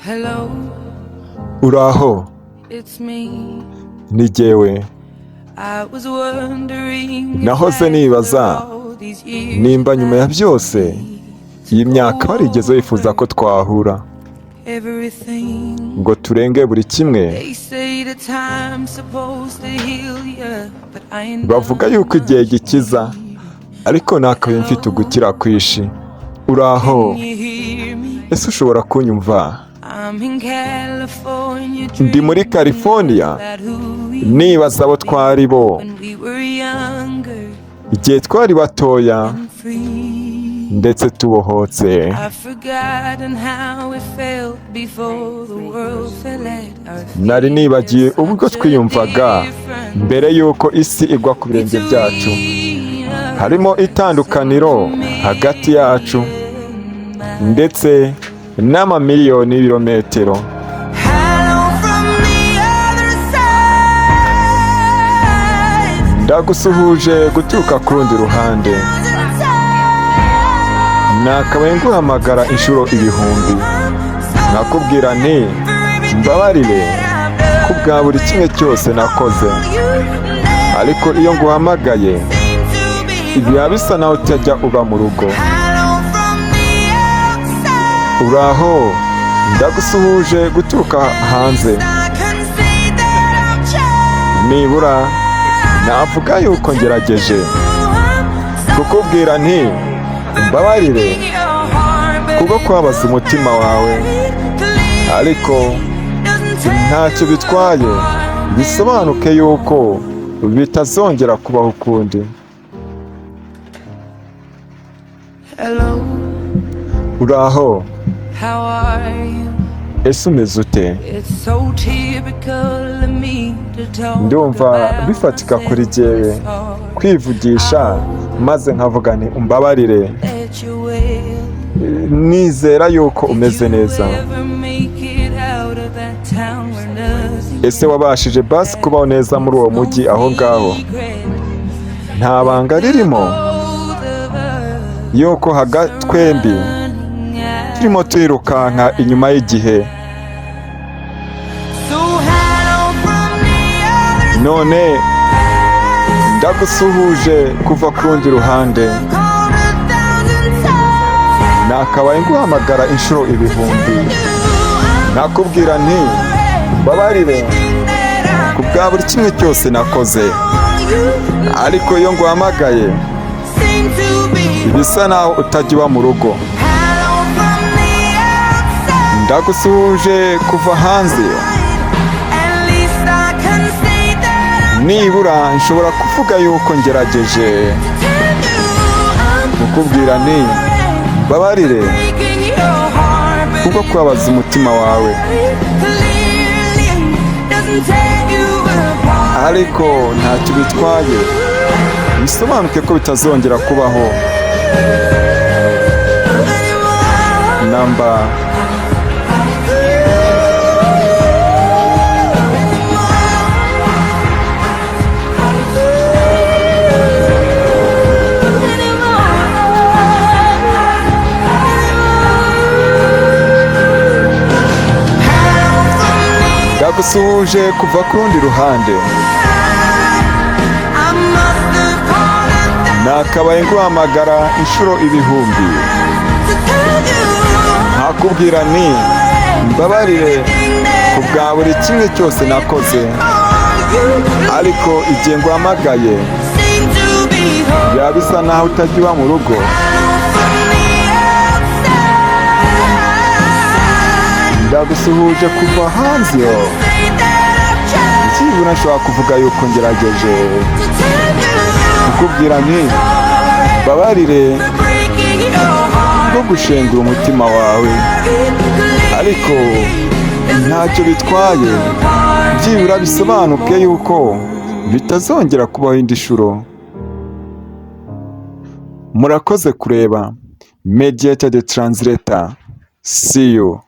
Hello, Uraho, it's me. ni jyewe. I was wondering Nahoze nibaza nimba nyuma ya byose iyi myaka warigeze wifuza ko twahura ngo turenge buri kimwe. Bavuga yuko igihe gikiza, ariko nakabaye mfite ugukira kwishi. Uraho, ese ushobora kunyumva? Ndi muri California, nibaza abo twari bo igihe twari batoya ndetse tubohotse. Nari nibagiye ubwo twiyumvaga mbere y'uko isi igwa ku birenge byacu. Harimo itandukaniro hagati yacu ndetse n'amamiliyoni y'ibirometero. Ndagusuhuje guturuka ku rundi ruhande. Nakabaye nguhamagara inshuro ibihumbi, nakubwira nti mbabarire ku bwa buri kimwe cyose nakoze. Ariko iyo nguhamagaye biba bisa naho utajya uba mu rugo. Uraho, ndagusuhuje guturuka hanze. Nibura navuga yuko ngerageje kukubwira nti mbabarire kubwo kwabaza umutima wawe, ariko ntacyo bitwaye. Bisobanuke yuko bitazongera kubaho ukundi. Uraho, ese umeze ute? Ndumva bifatika kuri jyewe kwivugisha maze nkavuga nti umbabarire. Nizera yuko umeze neza. Ese wabashije basi kubaho neza muri uwo mujyi aho ngaho? Nta banga ririmo yuko hagati twembi turimo twirukanka inyuma y'igihe. None ndagusuhuje kuva ku rundi ruhande. Nakabaye nguhamagara inshuro ibihumbi, nakubwira nti mbabarire ku bwa buri kimwe cyose nakoze. Ariko iyo nguhamagaye bisa naho utajya uba mu rugo. Ndagusuhuje kuva hanze. Nibura nshobora kuvuga yuko ngerageje kukubwira nti mbabarire kubwo kwabaza umutima wawe. Ariko ntacyo bitwaye. Bisobanuke ko bitazongera kubaho namba. Ndagusuhuje kuva ku rundi ruhande. Nakabaye nguhamagara inshuro ibihumbi, nakubwira nti mbabarire ku bwa buri kimwe cyose nakoze. Ariko igihe nguhamagaye biba bisa naho utajya uba mu rugo. Ndagusuhuje kuva hanze. Ikibura nshobora kuvuga yuko ngerageje kukubwira nti mbabarire bwo gushengura umutima wawe. Ariko ntacyo bitwaye. Byibura bisobanuke yuko bitazongera kubaho indi nshuro. Murakoze kureba Mediated Translator. See you.